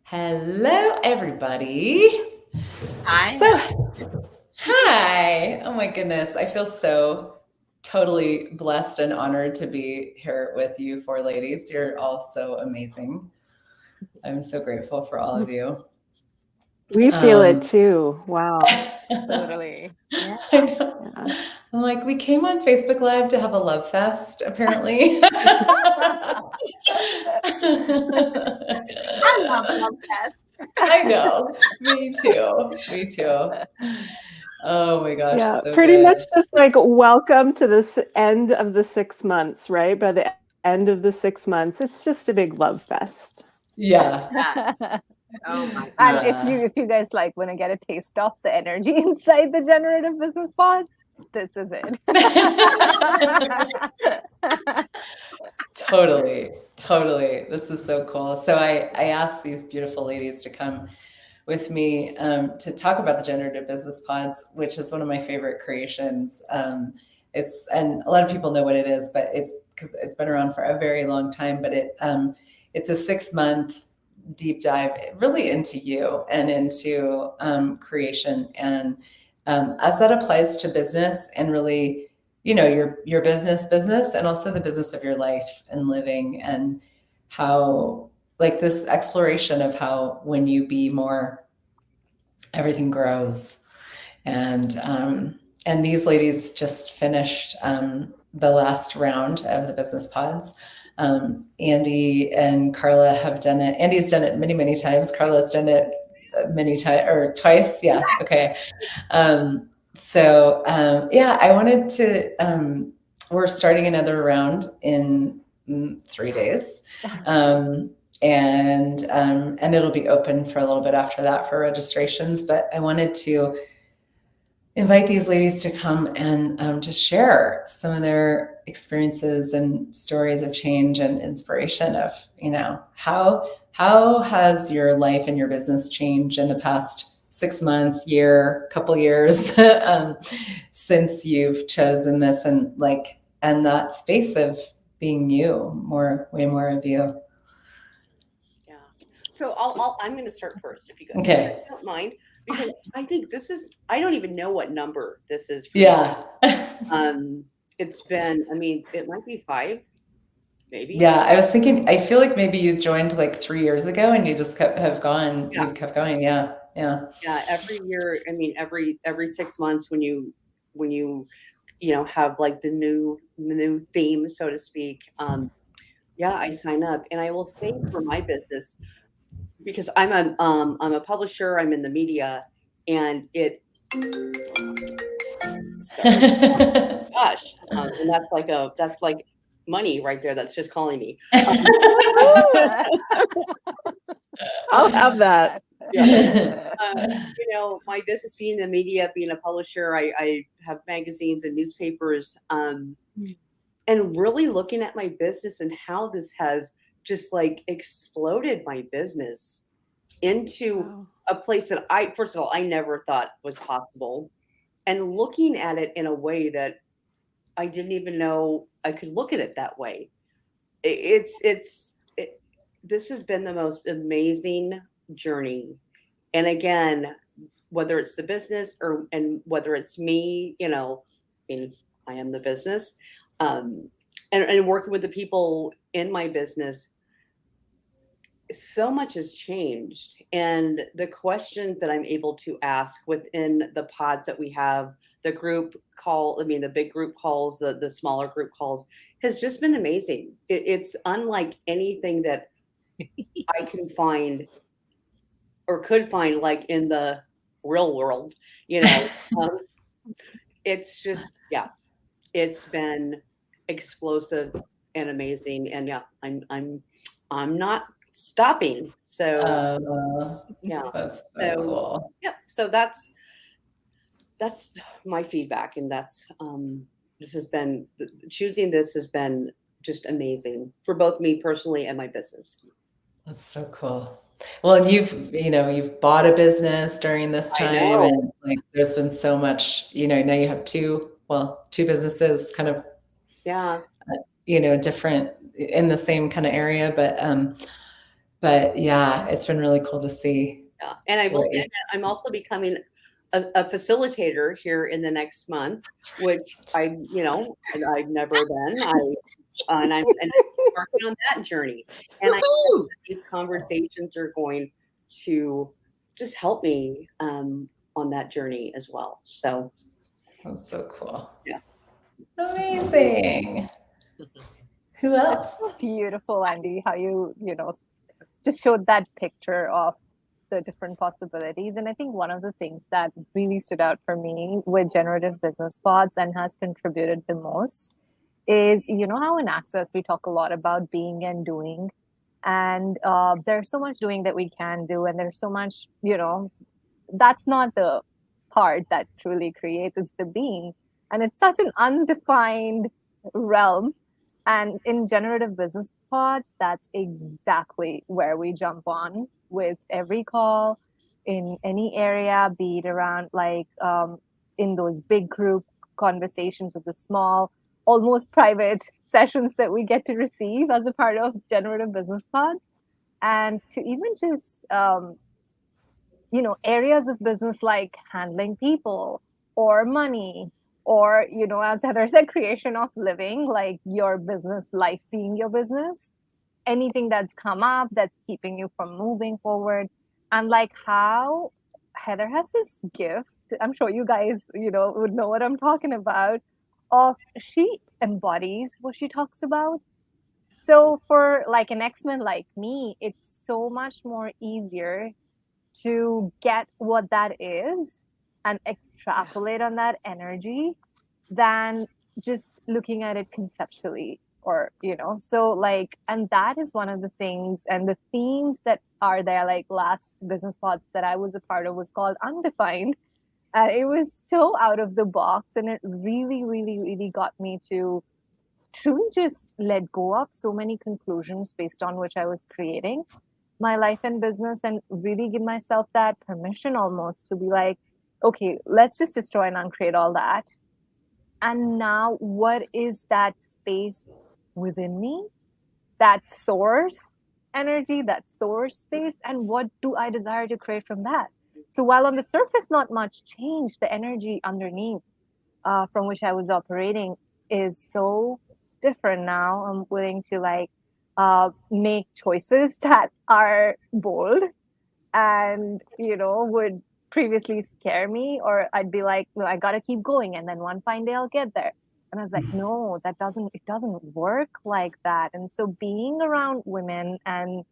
Hello, everybody. Hi. Hi. Oh my goodness. I feel so totally blessed and honored to be here with you four ladies. You're all so amazing. I'm so grateful for all of you. We feel it Um, too. Wow. Totally. Yeah. I know. Yeah. I'm like, we came on Facebook Live to have a love fest, apparently. I love love fests. I know. Me too. Me too. Oh my gosh, Yeah. so Pretty good. much just like welcome to this end of the 6 months, right? By the end of the 6 months, it's just a big love fest. Yeah. Yes. Oh my And Yeah. if you guys like want to get a taste of the energy inside the Generative Business Pod, this is it. Totally. Totally. This is so cool. So I asked these beautiful ladies to come with me to talk about the Generative Business Pods, which is one of my favorite creations. And a lot of people know what it is, but it's because it's been around for a very long time. But it's a 6-month deep dive really into you and into creation, and as that applies to business and really, your business and also the business of your life and living, and how, like, this exploration of how when you be more, everything grows. And these ladies just finished the last round of the business pods. Andy and Carla have done it. Andy's done it many, many times. Carla's done it many times, or twice. Yeah. Okay. Yeah, I wanted to, we're starting another round in 3 days. And it'll be open for a little bit after that for registrations. But I wanted to invite these ladies to come and just share some of their experiences and stories of change and inspiration of, how has your life and your business changed in the past 6 months, year, couple years, since you've chosen this, and that space of being you, way more of you. Yeah. So I'm going to start first, if you guys Okay. don't mind, because I think I don't even know what number this is for Yeah. you. It's been, it might be 5, maybe. Yeah, I was thinking, I feel like maybe you joined like 3 years ago and you just Yeah. you've kept going. Yeah. Yeah. Yeah. Every year, every 6 months when you have like the new theme, so to speak. Yeah, I sign up, and I will say for my business, because I'm a publisher, I'm in the media, and sorry, gosh, and that's like money right there. That's just calling me. I'll have that. Yeah. My business being the media, being a publisher, I have magazines and newspapers, and really looking at my business and how this has just like exploded my business into Wow. a place that first of all, I never thought was possible, and looking at it in a way that I didn't even know I could look at it that way. This has been the most amazing journey. And again, whether it's the business and whether it's me, I am the business, and working with the people in my business, so much has changed. And the questions that I'm able to ask within the pods that we have, the big group calls, the smaller group calls, has just been amazing. It's unlike anything that I can find or could find, like in the real world, um, it's just, yeah, it's been explosive and amazing. And yeah, I'm not stopping. So yeah, That's so cool. yeah, so that's my feedback, and that's choosing this has been just amazing for both me personally and my business. That's so cool. Well, and you've bought a business during this I time, know. and like there's been so much, now you have two businesses kind of, Yeah. different in the same kind of area, but But yeah, it's been really cool to see. Yeah. And I'm also becoming a facilitator here in the next month, which and I've never been. And I'm working on that journey. And I know that these conversations are going to just help me on that journey as well. So That's so cool. Yeah. Amazing. Who else? Beautiful, Andy, how you just showed that picture of the different possibilities. And I think one of the things that really stood out for me with Generative Business Pods and has contributed the most is, how in Access we talk a lot about being and doing. And there's so much doing that we can do. And there's so much, that's not the part that truly creates, it's the being. And it's such an undefined realm. And in Generative Business Pods, that's exactly where we jump on with every call in any area, be it around in those big group conversations with the small, almost private sessions that we get to receive as a part of Generative Business Pods. And to even just, areas of business like handling people or money, or as Heather said, creation of living, like your business life being your business, anything that's come up that's keeping you from moving forward. And like how Heather has this gift, I'm sure you guys would know what I'm talking about, of she embodies what she talks about. So for like an X-Men like me, it's so much more easier to get what that is and extrapolate on that energy than just looking at it conceptually, or so like, and that is one of the things and the themes that are there. Like last business pods that I was a part of was called Undefined, and it was so out of the box, and it really really really got me to truly just let go of so many conclusions based on which I was creating my life and business, and really give myself that permission almost to be like, okay, let's just destroy and uncreate all that. And now, what is that space within me, that source energy, that source space, and what do I desire to create from that? So, while on the surface, not much changed, the energy underneath from which I was operating is so different now. I'm willing to make choices that are bold and would previously scare me, or I'd be like, no, I gotta keep going, and then one fine day I'll get there. And I was like, no, it doesn't work like that. And so being around women and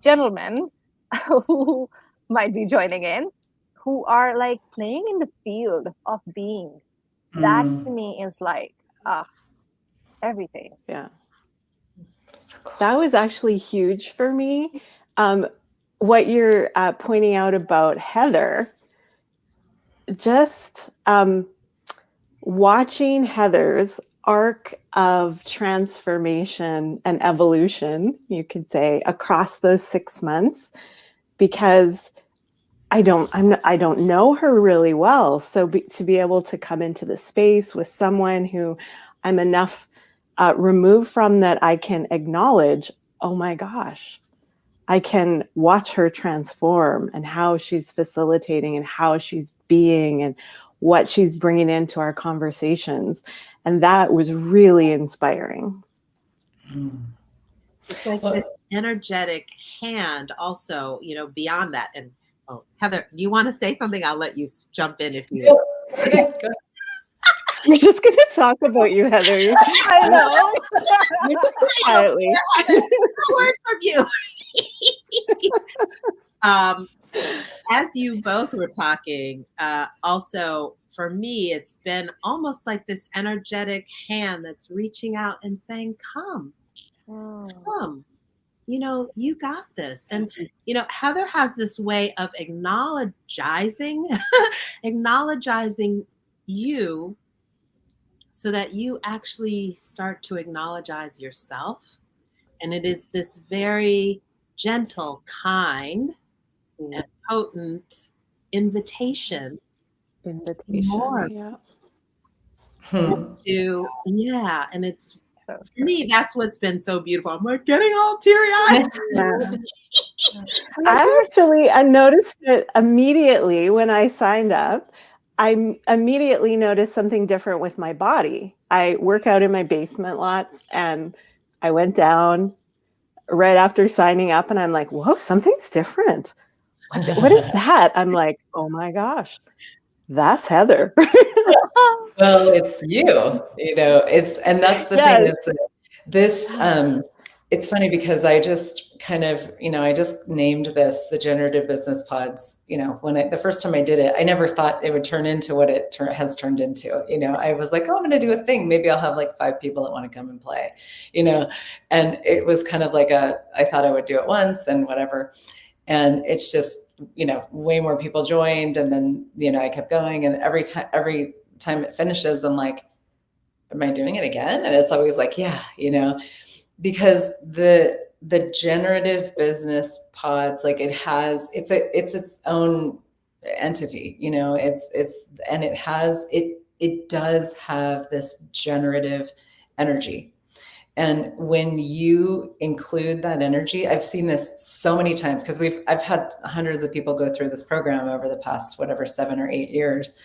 gentlemen who might be joining in, who are like playing in the field of being, that to me is like everything. Yeah. That was actually huge for me. What you're pointing out about Heather, just watching Heather's arc of transformation and evolution, you could say, across those 6 months, because I don't know her really well. So to be able to come into the space with someone who I'm enough removed from that I can acknowledge, oh my gosh, I can watch her transform and how she's facilitating and how she's being and what she's bringing into our conversations. And that was really inspiring. It's like this energetic hand also, beyond that. And Heather, do you want to say something? I'll let you jump in if you. We're just going to talk about you, Heather. I know. You're just quietly. Word from you. As you both were talking, also for me, it's been almost like this energetic hand that's reaching out and saying, come, come, you got this. And, Heather has this way of acknowledging you, so that you actually start to acknowledge yourself. And it is this very gentle, kind, and potent invitation more yeah. to, and it's So For me, that's what's been so beautiful. I'm like getting all teary-eyed. Yeah. I noticed it immediately when I signed up. Immediately noticed something different with my body. I work out in my basement lots, and I went down right after signing up, and I'm like, whoa, something's different. What is that? I'm like, oh my gosh, that's Heather. Well, it's you know, and that's the thing. Yes. It's this, it's funny because I just kind of, I just named this the Generative Business Pods. The first time I did it, I never thought it would turn into what it has turned into. I was like, oh, I'm going to do a thing. Maybe I'll have like 5 people that want to come and play, and it was kind of like I thought I would do it once and whatever. And it's just, way more people joined. And then, I kept going. And every time it finishes, I'm like, am I doing it again? And it's always like, yeah, because the generative business pods, like it's its own entity, it does have this generative energy. And when you include that energy, I've seen this so many times because I've had hundreds of people go through this program over the past, 7 or 8 years.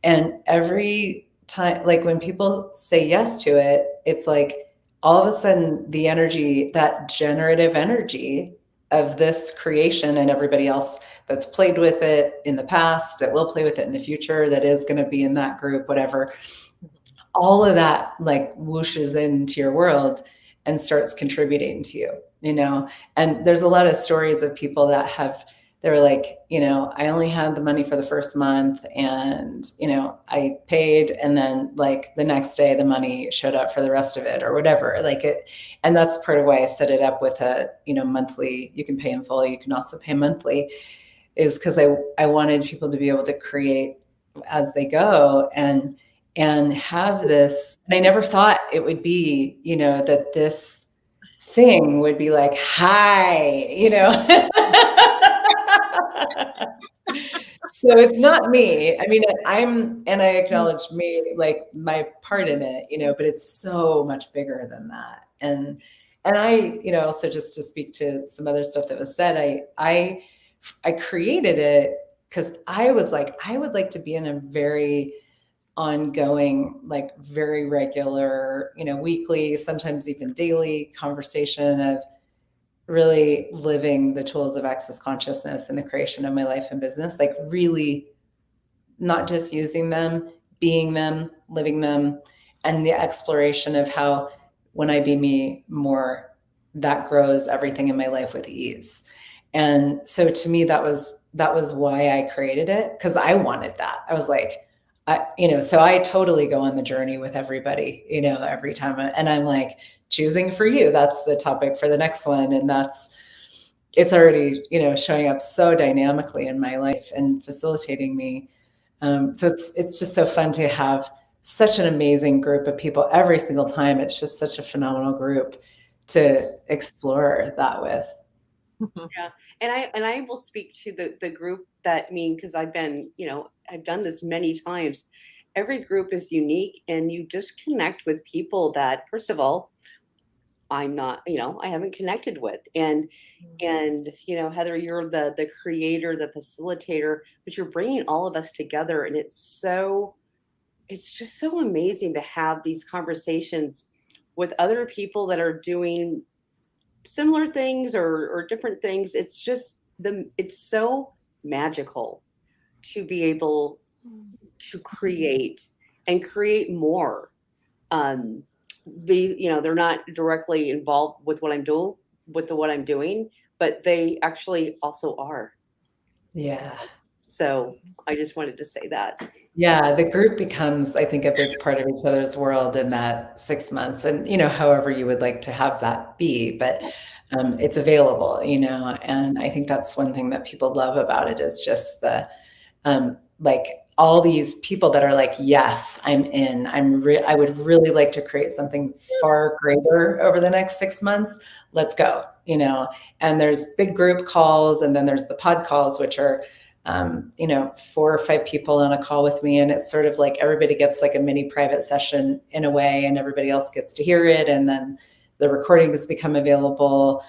And every time, like when people say yes to it, it's like all of a sudden the energy, that generative energy of this creation and everybody else that's played with it in the past, that will play with it in the future, that is going to be in that group, whatever, all of that like whooshes into your world and starts contributing to you, and there's a lot of stories of people that they're like, I only had the money for the first month and, I paid. And then like the next day, the money showed up for the rest of it or whatever, and that's part of why I set it up with a, monthly, you can pay in full. You can also pay monthly, is because I wanted people to be able to create as they go and have this. And I never thought it would be, that this thing would be like, hi, So it's not me. I mean, and I acknowledge me, like my part in it, but it's so much bigger than that. And I, also just to speak to some other stuff that was said, I created it because I was like, I would like to be in a very ongoing, like very regular, weekly, sometimes even daily conversation of really living the tools of access consciousness in the creation of my life and business, like really not just using them, being them, living them, and the exploration of how when I be me more, that grows everything in my life with ease. And so to me, that was why I created it, because I wanted that. I was like, so I totally go on the journey with everybody, every time. And I'm like, choosing for you, that's the topic for the next one. And it's already, showing up so dynamically in my life and facilitating me. So it's just so fun to have such an amazing group of people every single time. It's just such a phenomenal group to explore that with. Yeah. And I will speak to the group that, because I've been, I've done this many times. Every group is unique, and you just connect with people that, first of all, I'm not, I haven't connected with. And Heather, you're the creator, the facilitator, but you're bringing all of us together. And it's just so amazing to have these conversations with other people that are doing similar things or different things. It's just it's so magical to be able to create and create more. They're not directly involved with what I'm doing, but they actually also are. Yeah. So I just wanted to say that. Yeah, the group becomes, I think, a big part of each other's world in that 6 months, and however you would like to have that be, but it's available, and I think that's one thing that people love about it is just the like all these people that are like, yes, I'm in. I would really like to create something far greater over the next 6 months. Let's go, and there's big group calls, and then there's the pod calls, which are 4 or 5 people on a call with me, and it's sort of like everybody gets like a mini private session in a way, and everybody else gets to hear it, and then the recordings become available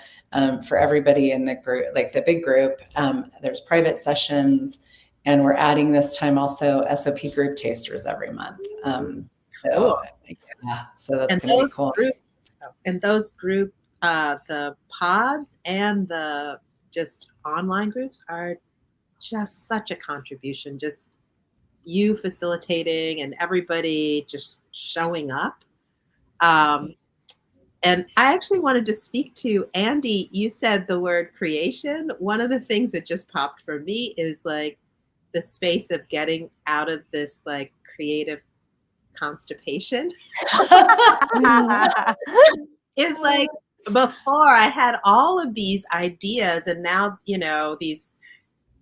for everybody in the group, like the big group. There's private sessions, and we're adding this time also SOP group tasters every month. Cool. So that's And going to be those cool. group, the pods and the just online groups are just such a contribution. Just you facilitating and everybody just showing up. And I actually wanted to speak to Andy. You said the word creation. One of the things that just popped for me is like the space of getting out of this like creative constipation. Is like before I had all of these ideas, and now, these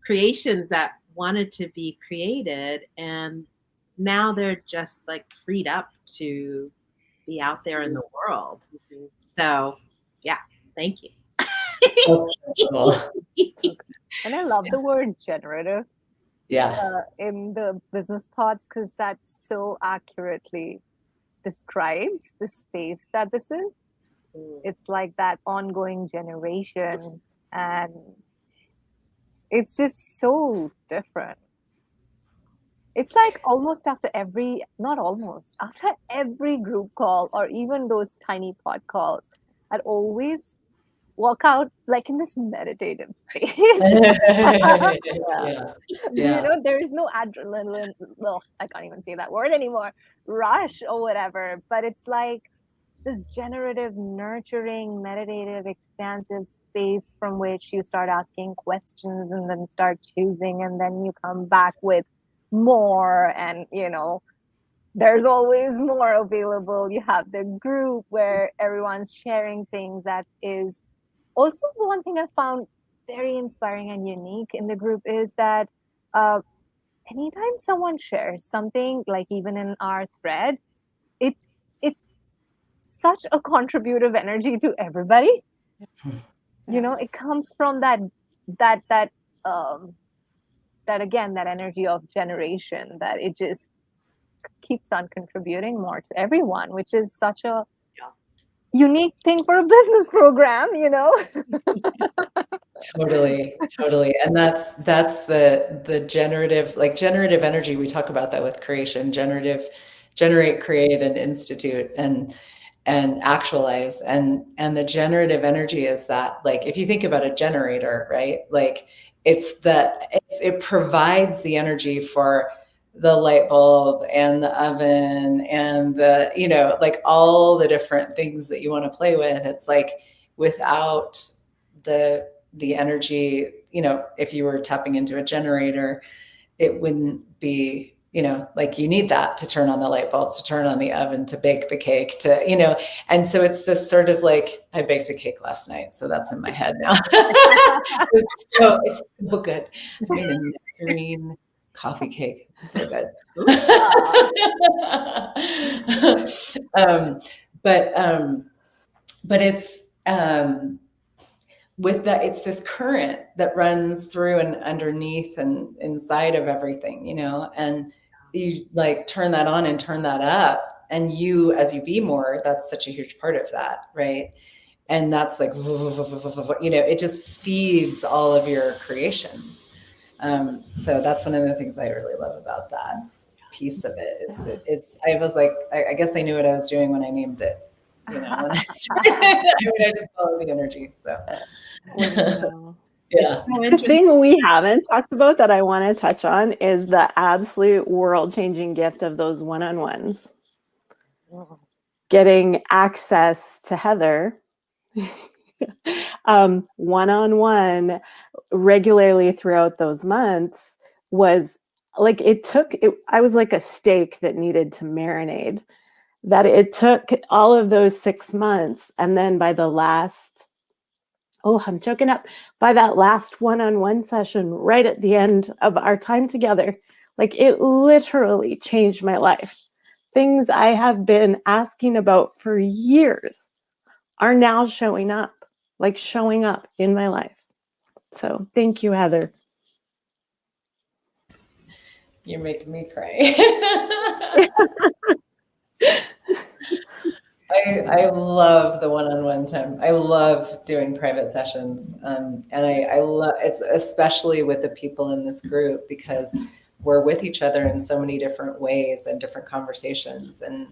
creations that wanted to be created, and now they're just like freed up to be out there in the world. So yeah, thank you. And I love the word generative Yeah. in the business pods, because that so accurately describes the space that this is. It's like that ongoing generation, and it's just so different. It's like almost after after every group call, or even those tiny pod calls, I'd always walk out like in this meditative space. Yeah. There is no adrenaline. Well, I can't even say that word anymore. Rush or whatever. But it's like this generative, nurturing, meditative, expansive space from which you start asking questions and then start choosing, and then you come back with more, and there's always more available. You have the group where everyone's sharing things. That is also the one thing I found very inspiring and unique in the group, is that anytime someone shares something, like even in our thread, it's such a contributive energy to everybody. It comes from that again, that energy of generation, that it just keeps on contributing more to everyone, which is such a unique thing for a business program. Totally. And that's the generative energy. We talk about that with creation, generate, create, and institute, and actualize. And the generative energy is that, like, if you think about a generator, right? Like it provides the energy for the light bulb and the oven and the, like all the different things that you want to play with. It's like without the energy, if you were tapping into a generator, it wouldn't be, like you need that to turn on the light bulb, to turn on the oven, to bake the cake, and so it's this sort of like, I baked a cake last night, so that's in my head now. It's so good. I made a nectarine coffee cake. So good. But it's with that, it's this current that runs through and underneath and inside of everything, and you like turn that on and turn that up, and as you be more, that's such a huge part of that, right? And that's like, it just feeds all of your creations. So that's one of the things I really love about that piece of it. I was like, I guess I knew what I was doing when I named it. When I started, I just follow the energy. So, yeah. The thing we haven't talked about that I want to touch on is the absolute world-changing gift of those one-on-ones. Getting access to Heather one-on-one regularly throughout those months was like, I was like a steak that needed to marinate. That it took all of those 6 months, and then by the last, I'm choking up, by that last one-on-one session right at the end of our time together, like it literally changed my life. Things I have been asking about for years are now showing up in my life. So thank you, Heather. You're making me cry. I love the one-on-one time. I love doing private sessions. And I love it's especially with the people in this group because we're with each other in so many different ways and different conversations and,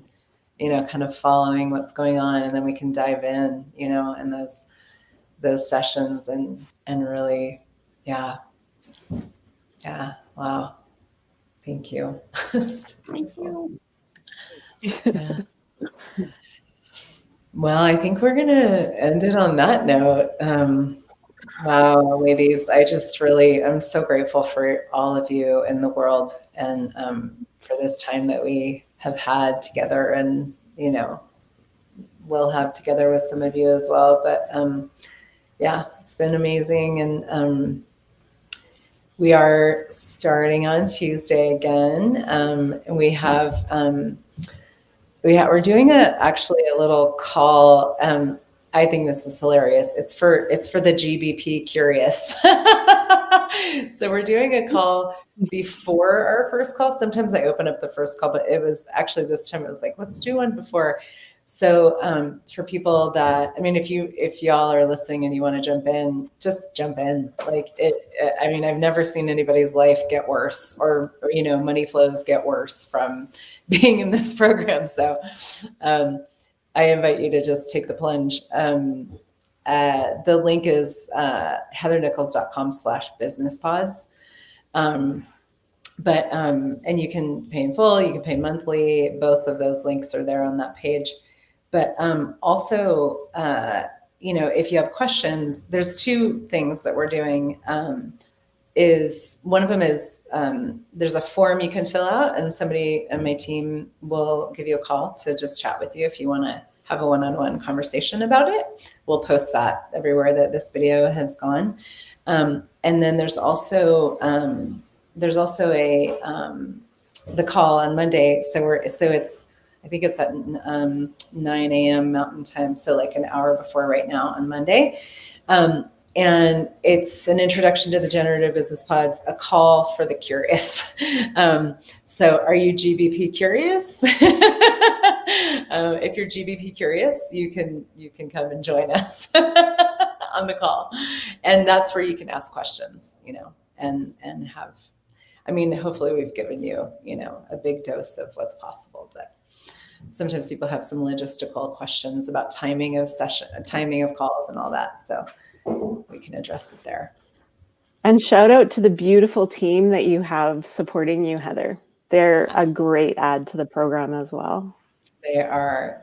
kind of following what's going on. And then we can dive in, in those sessions and really, yeah. Wow. Thank you. Thank you. Yeah. Well, I think we're going to end it on that note. Wow, ladies, I'm so grateful for all of you in the world and for this time that we have had together and, we'll have together with some of you as well. But yeah, it's been amazing. And we are starting on Tuesday again. And we're doing actually a little call. I think this is hilarious. It's for the GBP curious. So we're doing a call before our first call. Sometimes I open up the first call, but it was actually this time it was like, let's do one before. So for people that, if y'all are listening and you want to jump in, just jump in. I've never seen anybody's life get worse or money flows get worse from being in this program. So I invite you to just take the plunge. The link is heathernichols.com/businesspods. And you can pay in full, you can pay monthly. Both of those links are there on that page. But also, if you have questions, there's two things that we're doing. One of them is there's a form you can fill out and somebody on my team will give you a call to just chat with you if you want to have a one-on-one conversation about it. We'll post that everywhere that this video has gone. And then there's also the call on Monday. So it's I think it's at 9 a.m. Mountain Time, so like an hour before right now on Monday. And it's an introduction to the Generative Business Pods, a call for the curious. So are you GBP curious? If you're GBP curious, you can come and join us on the call. And that's where you can ask questions, and have, hopefully we've given you, a big dose of what's possible, but sometimes people have some logistical questions about timing of calls and all that. So we can address it there. And shout out to the beautiful team that you have supporting you, Heather. They're a great add to the program as well. They are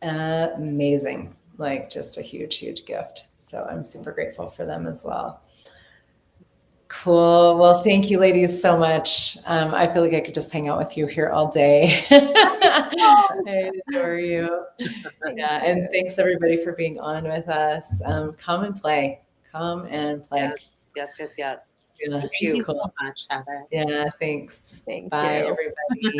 amazing, like just a huge, huge gift. So I'm super grateful for them as well. Cool. Well, thank you, ladies, so much. I feel like I could just hang out with you here all day. I adore you. Yeah, and thanks everybody for being on with us. Come and play. Yes. Yeah, Thank you so much, Heather. Yeah, thanks. Thank Bye, you. everybody.